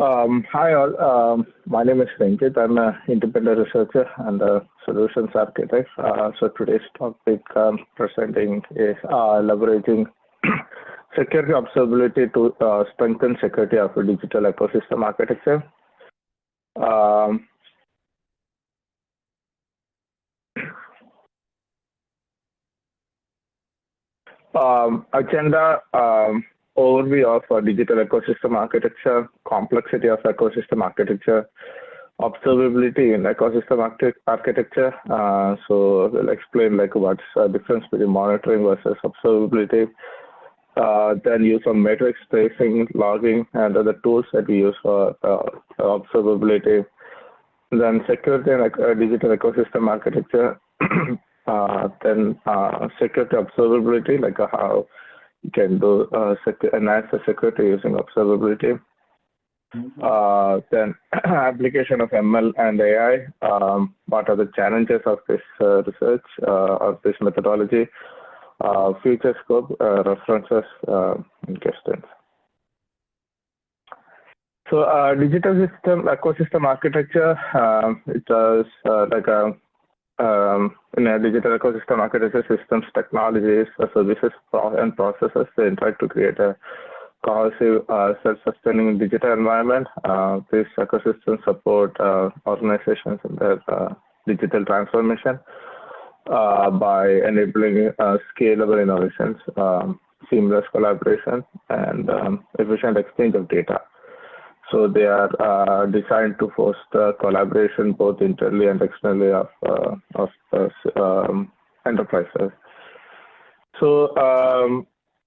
Hi all. My name is Renjith. I'm an independent researcher and a solutions architect. So today's topic presenting is leveraging security observability to strengthen security of a digital ecosystem architecture. Agenda overview of digital ecosystem architecture, complexity of ecosystem architecture, observability in ecosystem architecture. So we'll explain like what's the difference between monitoring versus observability. Then use of metrics, tracing, logging, and other tools that we use for observability. Then security and digital ecosystem architecture. Then security observability, like how you can do enhance the security using observability. Then application of ML and AI. What are the challenges of this research, of this methodology? Future scope, references, and questions. So digital system ecosystem architecture, it does like in a digital ecosystem architecture, systems, technologies, services, and processes, they try to create a cohesive, self-sustaining digital environment. These ecosystems support organizations in their digital transformation by enabling scalable innovations, seamless collaboration, and efficient exchange of data. So they are designed to foster collaboration both internally and externally of enterprises. So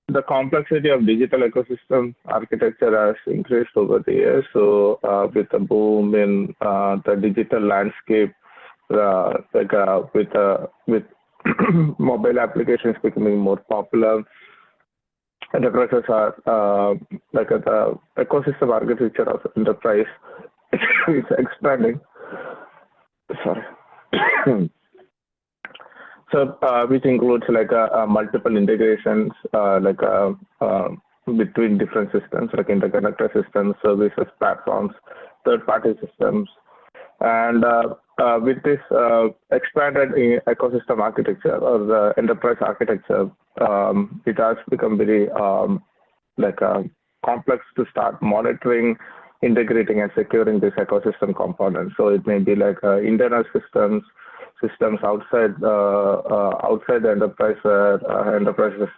the complexity of digital ecosystem architecture has increased over the years. So with the boom in the digital landscape, with mobile applications becoming more popular, enterprises are like the ecosystem architecture of enterprise is expanding. Sorry. So which includes like multiple integrations between different systems like interconnector systems, services, platforms, third-party systems. And with this expanded ecosystem architecture or the enterprise architecture, it has become very complex to start monitoring, integrating, and securing this ecosystem components. So it may be like internal systems outside the enterprise where enterprises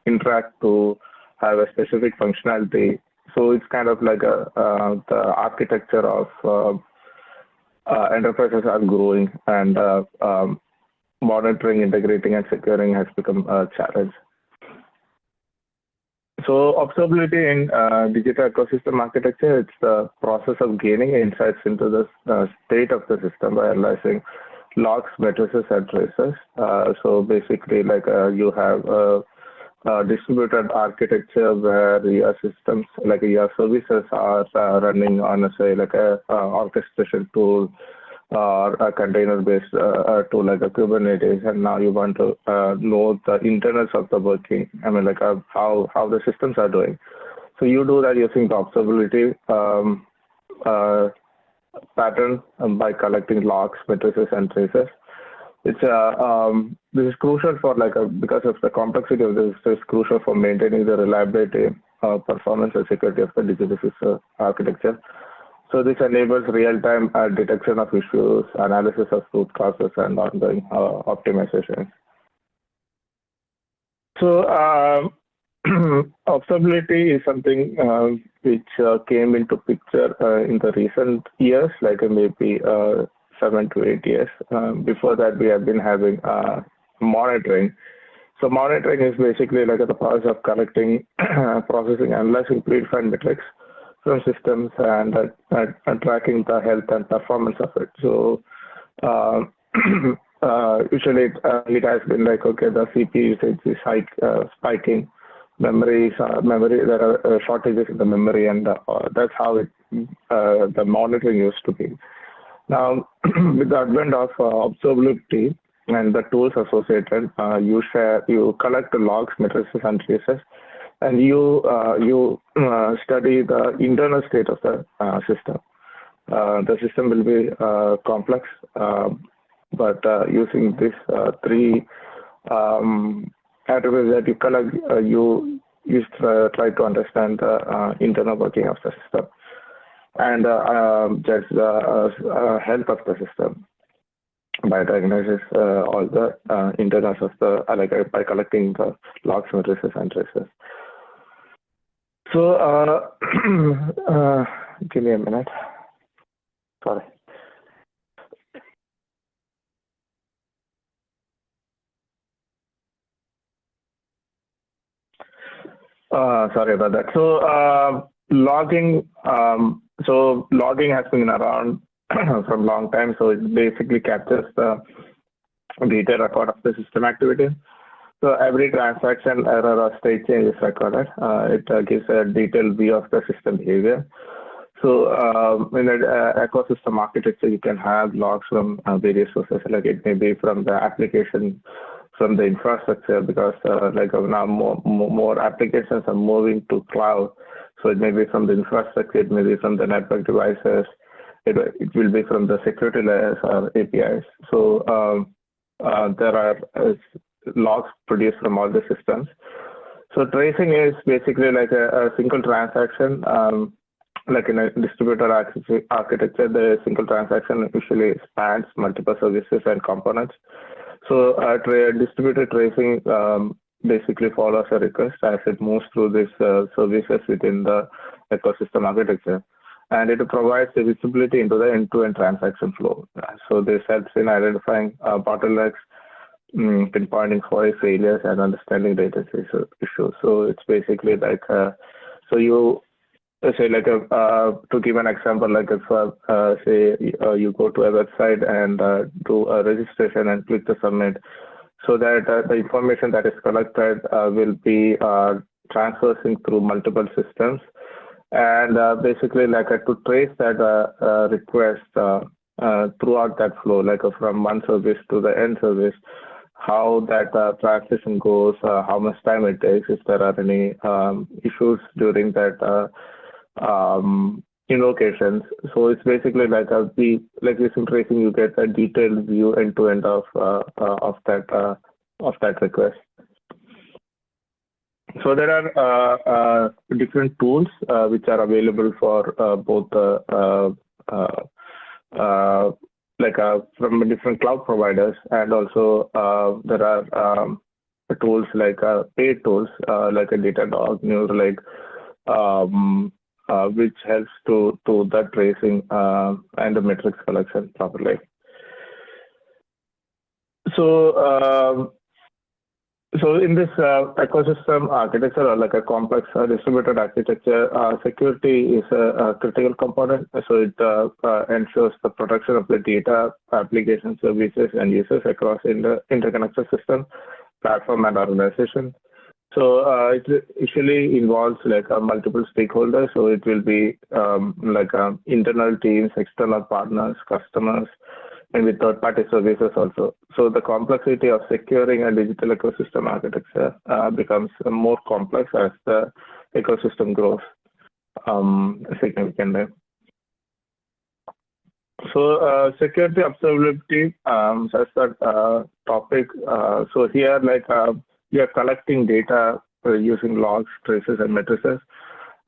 interact to have a specific functionality. So it's kind of like the architecture of enterprises are growing, and monitoring, integrating, and securing has become a challenge. So observability in digital ecosystem architecture, it's the process of gaining insights into the state of the system by analyzing logs, matrices, and traces. So basically, like you have a distributed architecture where your systems, like your services are running on, say, like a orchestration tool or a container-based tool like a Kubernetes, and now you want to know the internals of the working. I mean, like how the systems are doing. So you do that using the observability pattern by collecting logs, matrices, and traces. It's this is crucial for because of the complexity of this. It's crucial for maintaining the reliability, performance, and security of the digital system architecture. So this enables real-time detection of issues, analysis of root causes, and ongoing optimization. So observability is something which came into picture in the recent years, like maybe 7 to 8 years. Before that, we have been having monitoring. So monitoring is basically like the process of collecting, processing, analyzing predefined metrics from systems and tracking the health and performance of it. So usually it has been like, okay, the CPU usage is spiking, there are shortages in the memory, and that's how the monitoring used to be. Now, with the advent of observability and the tools associated, you collect the logs, matrices, and traces, and you study the internal state of the system. The system will be complex, but using these three attributes that you collect, you try to understand the internal working of the system and judge the health of the system by diagnosis all the internals of the by collecting the logs, matrices, and traces. So give me a minute. Sorry. Sorry about that. So logging. So logging has been around for a long time. So it basically captures the detailed record of the system activity. So every transaction, error, or state change is recorded. It gives a detailed view of the system behavior. So in an ecosystem architecture, you can have logs from various sources, like it may be from the application, from the infrastructure, because like now more applications are moving to cloud. So it may be from the infrastructure, it may be from the network devices, it will be from the security layers or APIs. So there are logs produced from all the systems. So tracing is basically like a single transaction. Like in a distributed architecture, the single transaction usually spans multiple services and components. So distributed tracing basically follows a request as it moves through these services within the ecosystem architecture. And it provides a visibility into the end-to-end transaction flow. So this helps in identifying bottlenecks, pinpointing failures, and understanding data issues. So it's basically like, so you say like to give an example, like if say you go to a website and do a registration and click to submit, so that the information that is collected will be traversing through multiple systems, and basically like to trace that request throughout that flow, like from one service to the end service, how that transition goes, how much time it takes, if there are any issues during that invocations. So it's basically like using tracing, you get a detailed view end to end of that request. So there are different tools which are available for both from different cloud providers, and also there are tools like paid tools like a Datadog, New Relic, which helps to the tracing and the metrics collection properly. So so in this ecosystem architecture, or like a complex distributed architecture, security is a critical component. So it ensures the protection of the data, application services, and users across interconnected system, platform, and organization. So it usually involves like multiple stakeholders. So it will be like internal teams, external partners, customers, and with third-party services also. So the complexity of securing a digital ecosystem architecture becomes more complex as the ecosystem grows significantly. So security observability as that topic. So here, like we are collecting data using logs, traces, and matrices,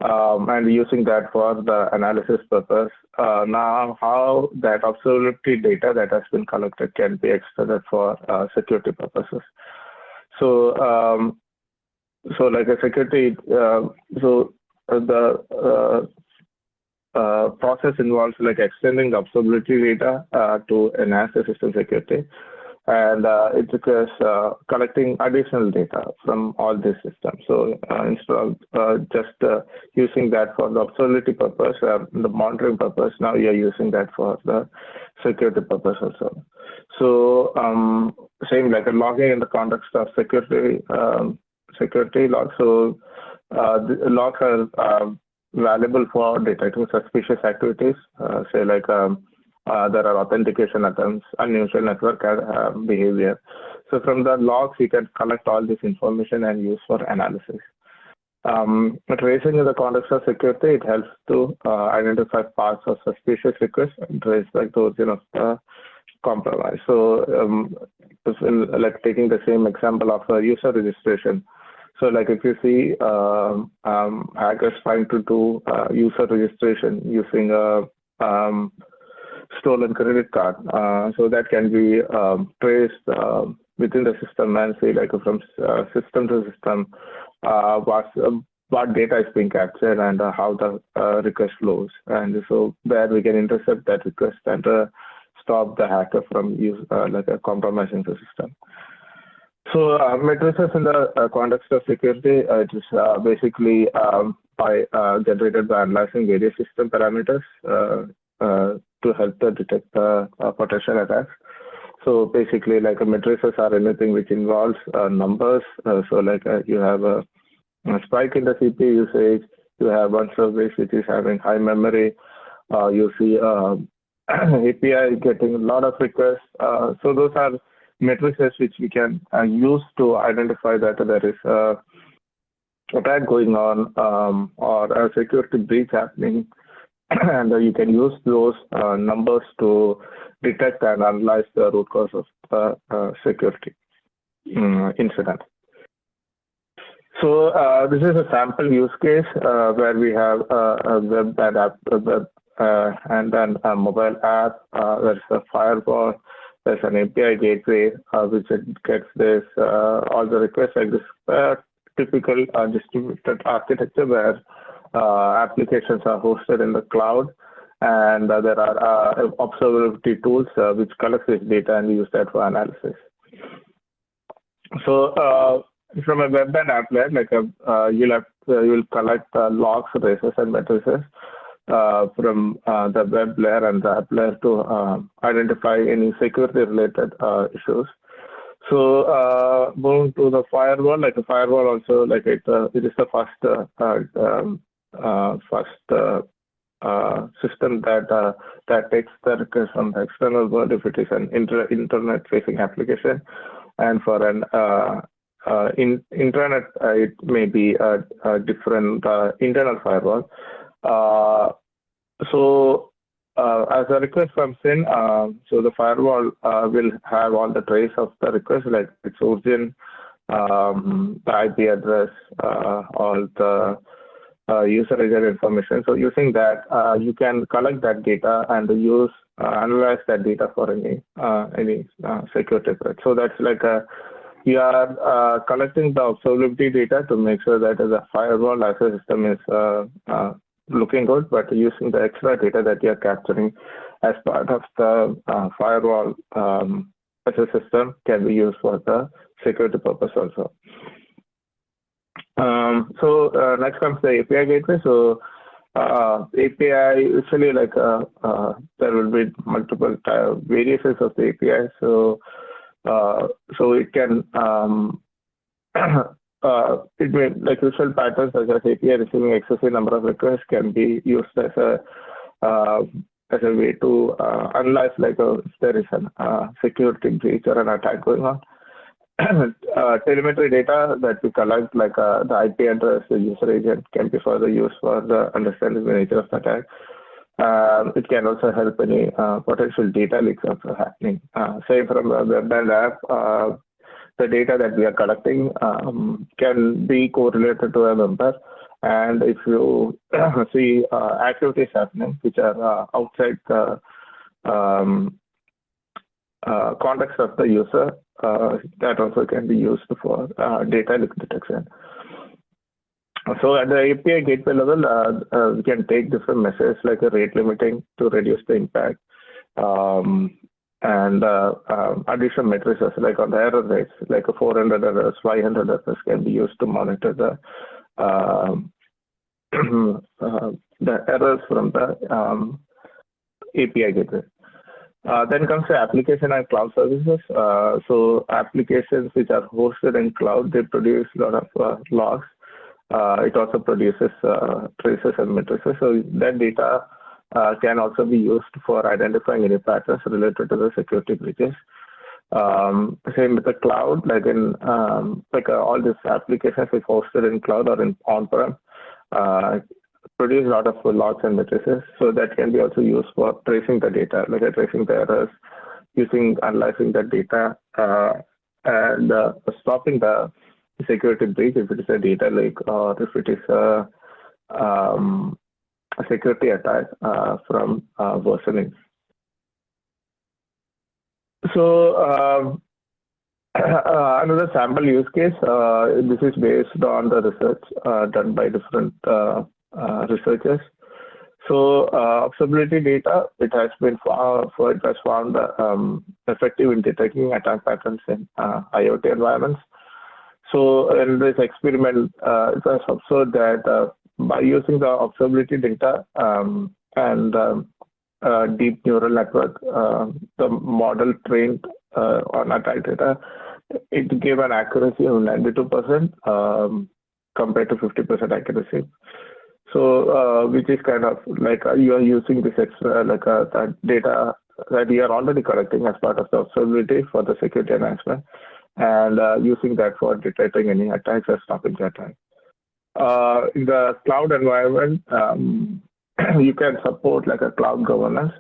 and using that for the analysis purpose. Now, how that observability data that has been collected can be extended for security purposes. So, so like a security, so the process involves like extending the observability data to enhance the system security. And it requires collecting additional data from all these systems. So instead of just using that for the observability purpose, the monitoring purpose, now you're using that for the security purpose also. So same like a logging in the context of security logs. So the logs are valuable for detecting suspicious activities, say like there are authentication attempts, unusual network behavior. So from the logs, you can collect all this information and use for analysis. Tracing in the context of security, it helps to identify paths of suspicious requests and trace like those compromise. So, like taking the same example of user registration. So, like if you see hackers trying to do user registration using a stolen credit card, so that can be traced within the system and say like from system to system what data is being captured and how the request flows, and so there we can intercept that request and stop the hacker from compromising the system. So matrices in the context of security, it is basically generated by analyzing various system parameters to help to detect potential attacks. So basically, like matrices are anything which involves numbers. So like you have a spike in the CPU usage, you have one service which is having high memory, you see API getting a lot of requests. So those are matrices which we can use to identify that there is a attack going on or a security breach happening, and you can use those numbers to detect and analyze the root cause of the security incident. So this is a sample use case where we have a web and app, and then a mobile app. There's a firewall. There's an API gateway which gets this all the requests like this typical distributed architecture where applications are hosted in the cloud, and there are observability tools which collect this data and use that for analysis. So from a web and app layer, like you'll collect logs, traces, and matrices from the web layer and the app layer to identify any security-related issues. So moving to the firewall, like a firewall also, like it is the first system that takes the request from the external world if it is an internet-facing application, and for an intranet, it may be a different internal firewall. As a request comes in, so the firewall will have all the trace of the request, like its origin, the IP address, all the user agent information. So using that, you can collect that data and analyze that data for any security threat. So that's like you are collecting the observability data to make sure that the firewall as a system is looking good, but using the extra data that you are capturing as part of the firewall as a system can be used for the security purpose also. Next comes the API gateway. So API usually like there will be multiple variations of the API. So it can it may like usual patterns such as API receiving excessive number of requests can be used as a way to analyze like if there is a security breach or an attack going on. Telemetry data that we collect, like the IP address, the user agent, can be further used for the understanding the nature of the attack. It can also help any potential data leaks also happening. Say from a web and app, the data that we are collecting can be correlated to a member. And if you see activities happening which are outside the context of the user, that also can be used for data leak detection. So at the API gateway level, we can take different measures like a rate limiting to reduce the impact, and additional matrices like on the error rates, like a 400 errors, 500 errors can be used to monitor the errors from the API gateway. Then comes the application and cloud services. So applications which are hosted in cloud, they produce a lot of logs. It also produces traces and matrices. So that data can also be used for identifying any patterns related to the security breaches. Same with the cloud, like in all these applications is hosted in cloud or in on-prem, produce a lot of logs and matrices. So that can be also used for tracing the data, like tracing the errors, analyzing the data, and stopping the security breach if it is a data leak or if it is a security attack from worsening. So another sample use case, this is based on the research done by different researchers. So observability data, it has found effective in detecting attack patterns in IoT environments. So in this experiment, it was observed that by using the observability data and deep neural network, the model trained on attack data, it gave an accuracy of 92% compared to 50% accuracy. So, which is kind of like you are using this extra, like that data that you are already collecting as part of the observability for the security enhancement, and using that for detecting any attacks or stopping the attack. In the cloud environment, you can support like a cloud governance,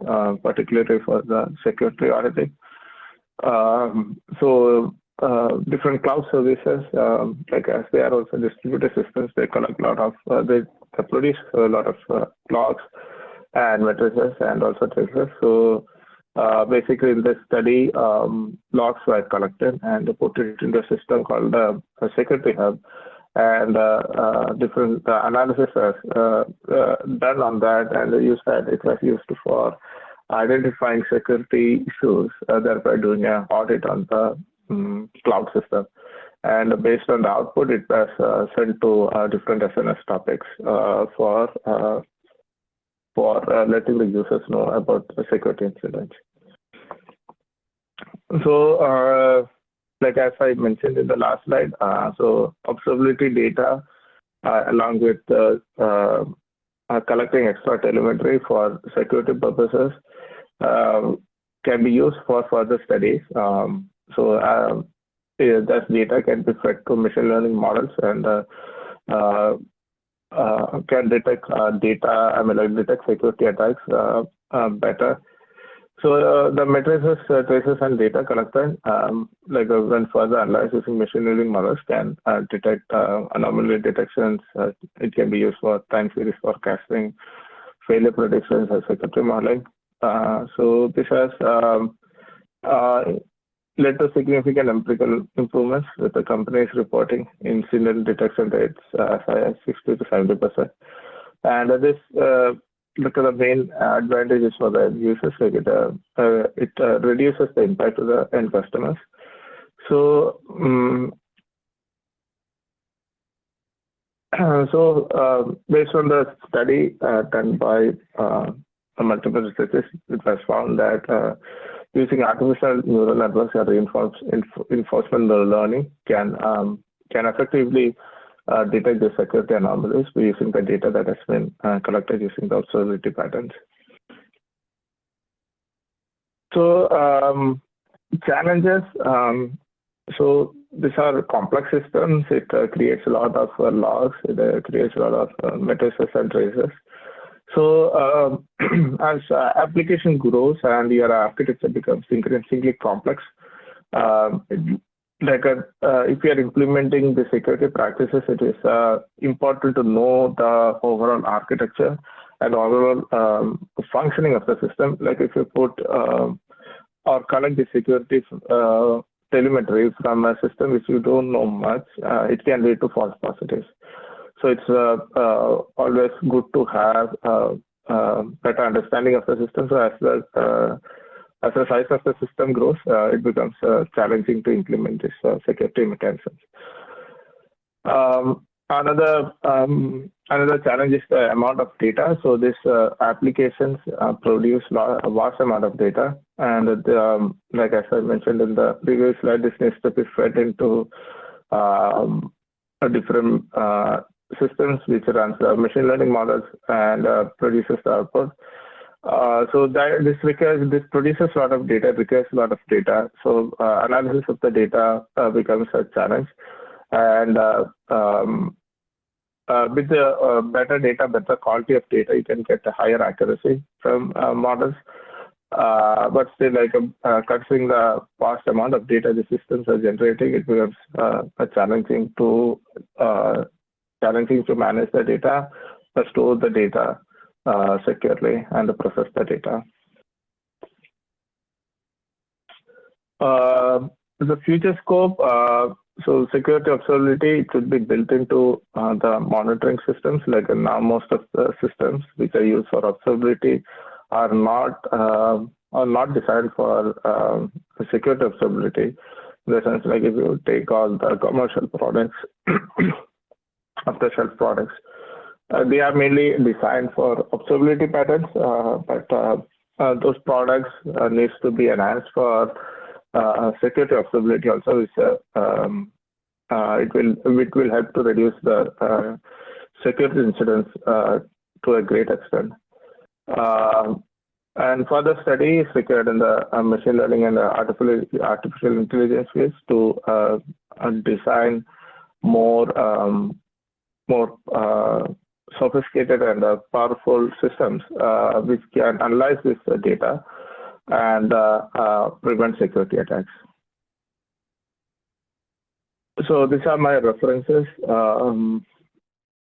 particularly for the security auditing. So different cloud services, like as they are also distributed systems, they collect a lot of, they produce a lot of logs and matrices and also traces. So basically in this study, logs were collected and put it into a system called a security hub, and different analysis was done on that, and they used that. It was used for identifying security issues, thereby doing an audit on the cloud system. And based on the output, it was sent to different SNS topics for letting the users know about the security incidents. So, like as I mentioned in the last slide, so observability data, along with collecting extra telemetry for security purposes, can be used for further studies. So that data can be fed to machine learning models and can detect detect security attacks better. So the matrices, traces, and data collected, like when further analyzed using machine learning models, can detect anomaly detections. It can be used for time series forecasting, failure predictions, and security modeling. So this has led to significant empirical improvements with the companies reporting incident detection rates as high as 60 to 70%. And this because the main advantages for the users, like it reduces the impact to the end customers. So, based on the study done by multiple researchers, it was found that using artificial neural networks or reinforcement learning can effectively detect the security anomalies by using the data that has been collected using the observability patterns. So challenges. So these are complex systems. It creates a lot of logs. It creates a lot of matrices and traces. So as application grows and your architecture becomes increasingly complex, if you are implementing the security practices, it is important to know the overall architecture and overall functioning of the system. Like if you put or collect the security telemetry from a system which you don't know much, it can lead to false positives. So it's always good to have better understanding of the system. So as the size of the system grows, it becomes challenging to implement this security mechanisms. Another challenge is the amount of data. So these applications produce a vast amount of data, and like as I mentioned in the previous slide, this needs to be fed into different systems which runs machine learning models and produces the output. So this produces a lot of data, requires a lot of data. So analysis of the data becomes a challenge, and with the better data, better quality of data, you can get a higher accuracy from models. But still, considering the vast amount of data the systems are generating, it becomes challenging to manage the data, store the data securely, and process the data. The future scope, so security observability should be built into the monitoring systems. Like now, most of the systems which are used for observability are not designed for security observability. In the sense, like if you take all the commercial products, off-the-shelf products, they are mainly designed for observability patterns, but those products needs to be enhanced for security observability also. It will help to reduce the security incidents to a great extent. And further study is required in the machine learning and artificial intelligence fields to design more sophisticated and powerful systems which can analyze this data and prevent security attacks. So these are my references.